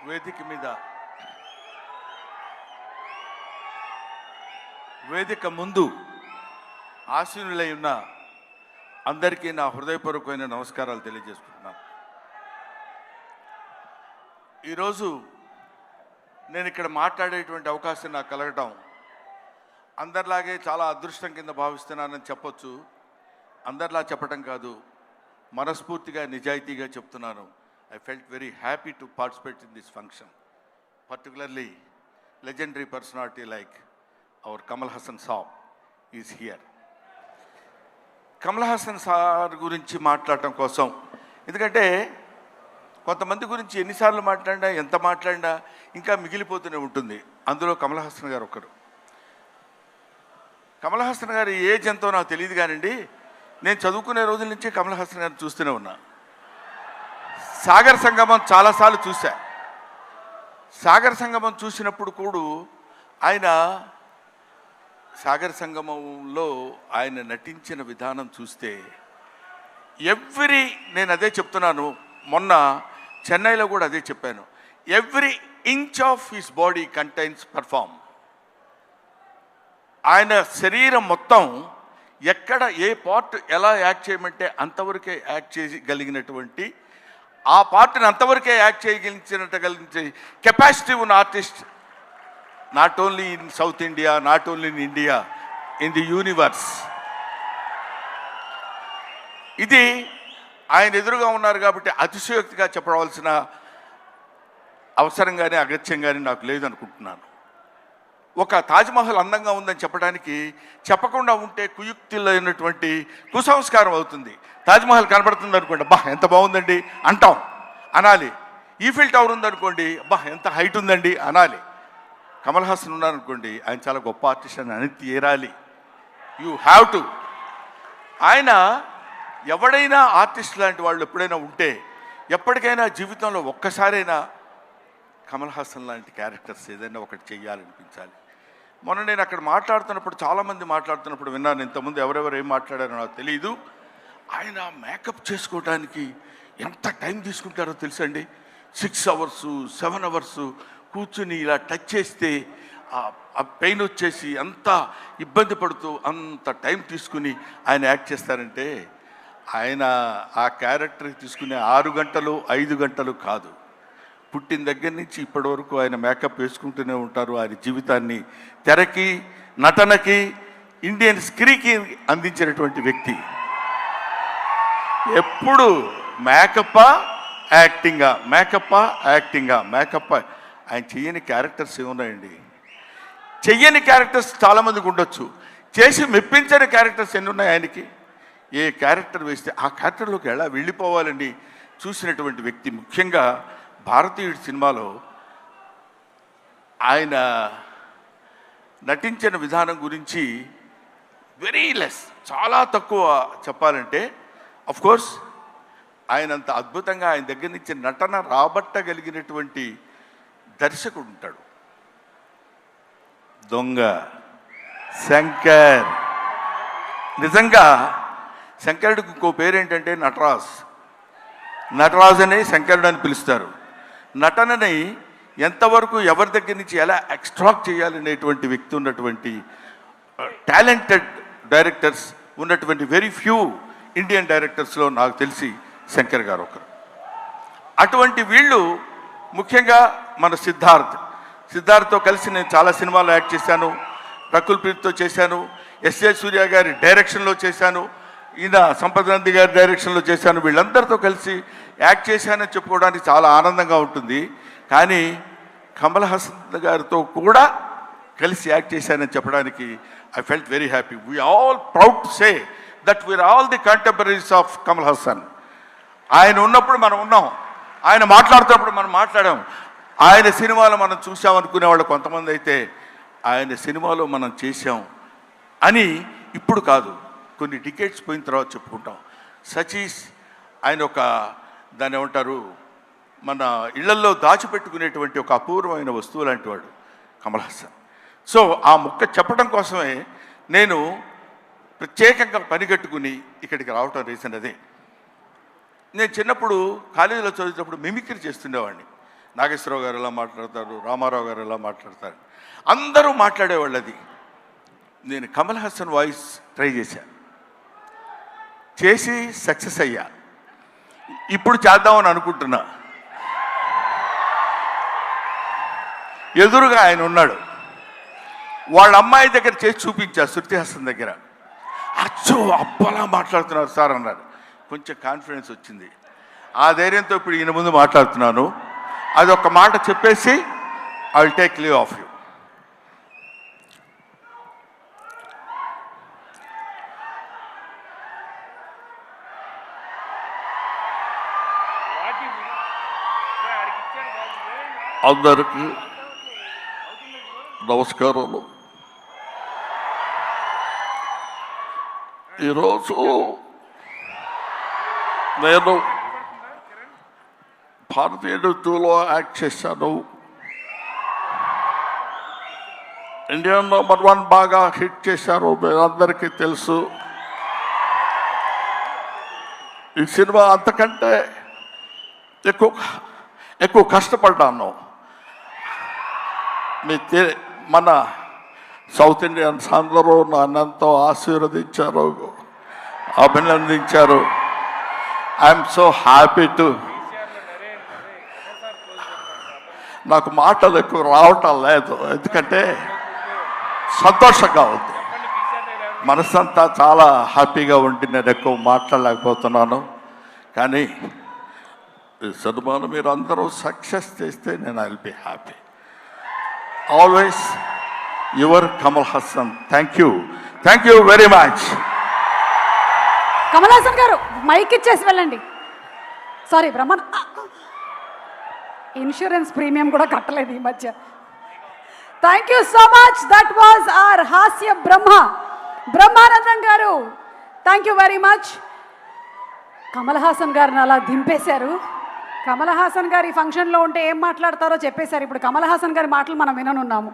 వేదిక ముందు ఆశీనులై ఉన్న అందరికీ నా హృదయపూర్వకమైన నమస్కారాలు తెలియజేసుకుంటున్నాను. ఈరోజు నేను ఇక్కడ మాట్లాడేటువంటి అవకాశం నాకు కలగటం అందరిలాగే చాలా అదృష్టం కింద భావిస్తున్నానని చెప్పొచ్చు. అందరిలా చెప్పటం కాదు, మనస్ఫూర్తిగా నిజాయితీగా చెప్తున్నాను. I felt very happy to participate in this function, particularly legendary personality like our Kamal Haasan Saab is here. Kamal Haasan sir గురించి మాట్లాడటం కోసం, ఎందుకంటే కొంతమంది గురించి ఎన్నిసార్లు మాట్లాడినా ఎంత మాట్లాడినా ఇంకా మిగిలిపోతూనే ఉంటుంది. అందులో కమల్ హాసన్ గారు ఒకరు. కమల్ హాసన్ గారి ఏజ్ ఎంతో నాకు తెలియదు కానండి, నేను చదువుకునే రోజుల నుంచి కమల్ హాసన్ గారిని చూస్తూనే ఉన్నా. సాగర్ సంగమం చాలాసార్లు చూశా. సాగర్ సంగమం చూసినప్పుడు కూడా ఆయన సాగర్ సంగమంలో ఆయన నటించిన విధానం చూస్తే నేను అదే చెప్తున్నాను, మొన్న చెన్నైలో కూడా అదే చెప్పాను, every inch of his body contains perform. ఆయన శరీరం మొత్తం ఎక్కడ ఏ పార్ట్ ఎలా యాక్ట్ చేయమంటే అంతవరకే యాక్ట్ చేయగలిగినటువంటి, ఆ పార్ట్ని అంతవరకే యాక్ట్ చేయగలిగించే కెపాసిటీ ఉన్న artist not only in south India, not only in India, in the universe. ఇది ఆయన ఎదురుగా ఉన్నారు కాబట్టి అతిశయోక్తిగా చెప్పవలసిన అవసరం కానీ అగత్యం కానీ నాకు లేదనుకుంటున్నాను. ఒక తాజ్మహల్ అందంగా ఉందని చెప్పడానికి చెప్పకుండా ఉంటే కుయుక్తులైనటువంటి కుసంస్కారం అవుతుంది. తాజ్మహల్ కనబడుతుంది అనుకోండి, అబ్బా ఎంత బాగుందండి అంటాం, అనాలి. ఈఫిల్ టవర్ ఉందనుకోండి, అబ్బా ఎంత హైట్ ఉందండి అనాలి. కమల్ హాసన్ ఉన్నారనుకోండి, ఆయన చాలా గొప్ప ఆర్టిస్ట్ అని తీరాలి. You have to. ఆయన ఎవడైనా ఆర్టిస్ట్ లాంటి వాళ్ళు ఎప్పుడైనా ఉంటే ఎప్పటికైనా జీవితంలో ఒక్కసారైనా కమల్ హాసన్ లాంటి క్యారెక్టర్స్ ఏదైనా ఒకటి చెయ్యాలనిపించాలి. మొన్న నేను అక్కడ మాట్లాడుతున్నప్పుడు చాలామంది మాట్లాడుతున్నప్పుడు విన్నాను, ఇంతకుముందు ఎవరెవరు ఏం మాట్లాడారో నాకు తెలియదు. ఆయన మేకప్ చేసుకోవడానికి ఎంత టైం తీసుకుంటారో తెలుసండి. 6 hours 7 hours కూర్చుని ఇలా టచ్ చేస్తే ఆ పెయిన్ వచ్చేసి అంత ఇబ్బంది పడుతూ అంత టైం తీసుకుని ఆయన యాక్ట్ చేస్తారంటే, ఆయన ఆ క్యారెక్టర్కి తీసుకునే 6 గంటలు 5 గంటలు కాదు, పుట్టిన దగ్గర నుంచి ఇప్పటి వరకు ఆయన మేకప్ వేసుకుంటూనే ఉంటారు. ఆయన జీవితాన్ని తెరకి, నటనకి, ఇండియన్ స్క్రీన్కి అందించినటువంటి వ్యక్తి. ఎప్పుడు మేకప్పా యాక్టింగా, మేకప్పా యాక్టింగా, మేకప్పా. ఆయన చెయ్యని క్యారెక్టర్స్ ఏమున్నాయండి? చెయ్యని క్యారెక్టర్స్ చాలామందికి ఉండొచ్చు, చేసి మెప్పించని క్యారెక్టర్స్ ఎన్ని ఉన్నాయి ఆయనకి. ఏ క్యారెక్టర్ వేస్తే ఆ క్యారెక్టర్లోకి ఎలా వెళ్ళిపోవాలని చూసినటువంటి వ్యక్తి. ముఖ్యంగా భారతీయుడి సినిమాలో ఆయన నటించిన విధానం గురించి వెరీ లెస్, చాలా తక్కువ చెప్పాలంటే. అఫ్కోర్స్ ఆయనంత అద్భుతంగా ఆయన దగ్గర నుంచి నటన రాబట్టగలిగినటువంటి దర్శకుడు ఉంటాడు. దొంగ శంకర్. నిజంగా శంకరుడికి ఇంకో పేరేంటంటే నటరాజ్ అని శంకరుడు అని పిలుస్తారు. నటనని ఎంతవరకు ఎవరి దగ్గర నుంచి ఎలా ఎక్స్ట్రాక్ట్ చేయాలనేటువంటి వ్యక్తి ఉన్నటువంటి టాలెంటెడ్ డైరెక్టర్స్ ఉన్నటువంటి వెరీ ఫ్యూ ఇండియన్ డైరెక్టర్స్లో నాకు తెలిసి శంకర్ గారు ఒకరు. అటువంటి వీళ్ళు ముఖ్యంగా మన సిద్ధార్థ్తో కలిసి నేను చాలా సినిమాల్లో యాక్ట్ చేశాను. రకుల్ ప్రీత్తో చేశాను, ఎస్ఏ సూర్య గారి డైరెక్షన్లో చేశాను, ఈయన సంపత్ నంది గారి డైరెక్షన్లో చేశాను. వీళ్ళందరితో కలిసి యాక్ట్ చేశానని చెప్పుకోవడానికి చాలా ఆనందంగా ఉంటుంది. కానీ కమల్ హాసన్ గారితో కూడా కలిసి యాక్ట్ చేశానని చెప్పడానికి I felt very happy. We all proud to say that we are all the contemporaries of Kamal Haasan. ఆయన ఉన్నప్పుడు మనం ఉన్నాం, ఆయన మాట్లాడుతున్నప్పుడు మనం మాట్లాడాం. ఆయన సినిమాలో మనం చూసామనుకునే వాళ్ళు కొంతమంది అయితే ఆయన సినిమాలో మనం చేశాం అని ఇప్పుడు కాదు, కొన్ని డికేట్స్ పోయిన తర్వాత చెప్పుకుంటాం. సచీస్ ఆయన ఒక దాన్ని ఏమంటారు, మన ఇళ్లల్లో దాచిపెట్టుకునేటువంటి ఒక అపూర్వమైన వస్తువు లాంటి వాడు కమల్ హాసన్. సో ఆ ముక్క చెప్పడం కోసమే నేను ప్రత్యేకంగా పనిగట్టుకుని ఇక్కడికి రావటం రీజన్ అదే. నేను చిన్నప్పుడు కాలేజీలో చదివేటప్పుడు మిమిక్రీ చేస్తుండేవాడిని. నాగేశ్వరరావు గారు ఎలా మాట్లాడతారు, రామారావు గారు ఎలా మాట్లాడతారు, అందరూ మాట్లాడేవాళ్ళు. అది నేను కమల్ హాసన్ వాయిస్ ట్రై చేసి సక్సెస్ అయ్యా. ఇప్పుడు చేద్దామని అనుకుంటున్నా. ఎదురుగా ఆయన ఉన్నాడు, వాళ్ళ అమ్మాయి దగ్గర చేసి చూపించా, శృతి హాసన్ దగ్గర. అచ్చో అప్పలా మాట్లాడుతున్నారు సార్ అన్నారు. కొంచెం కాన్ఫిడెన్స్ వచ్చింది. ఆ ధైర్యంతో ఇప్పుడు ఈయన ముందు మాట్లాడుతున్నాను. అది ఒక మాట చెప్పేసి I will take leave of you. అందరికీ నమస్కారాలు. ఈరోజు నేను భారతీయ నృత్యంలో యాక్ట్ చేశాను. ఇండియా #1 బాగా హిట్ చేశారు, మీరందరికీ తెలుసు. ఈ సినిమా అంతకంటే ఎక్కువ కష్టపడ్డాను. మన సౌత్ ఇండియన్స్ అందరూ నన్నంతో ఆశీర్వదించారు, అభినందించారు. I'm so happy to. నాకు మాటలు ఎక్కువ రావటం లేదు, ఎందుకంటే సంతోషంగా ఉంది. మనసంతా చాలా హ్యాపీగా ఉండి నేను ఎక్కువ మాట్లాడలేకపోతున్నాను. కానీ ఈ సినిమాను మీరు అందరూ సక్సెస్ చేస్తే నేను I will be happy. Always your Kamal Haasan. Thank you very much. Kamal Haasan గారు మైక్ ఇచ్చేసి వెళ్ళండి. సారీ బ్రహ్మన్, ఇన్సూరెన్స్ ప్రీమియం కూడా కట్టలేదు ఈ మధ్య. Thank you so much. That was our హాస్య బ్రహ్మానందం గారు. Thank you very much. Kamal Haasan గారిని అలా దింపేశారు. కమల్ హాసన్ గారు ఈ ఫంక్షన్లో ఉంటే ఏం మాట్లాడతారో చెప్పేశారు. ఇప్పుడు కమల్ హాసన్ గారి మాటలు మనం విననున్నాము.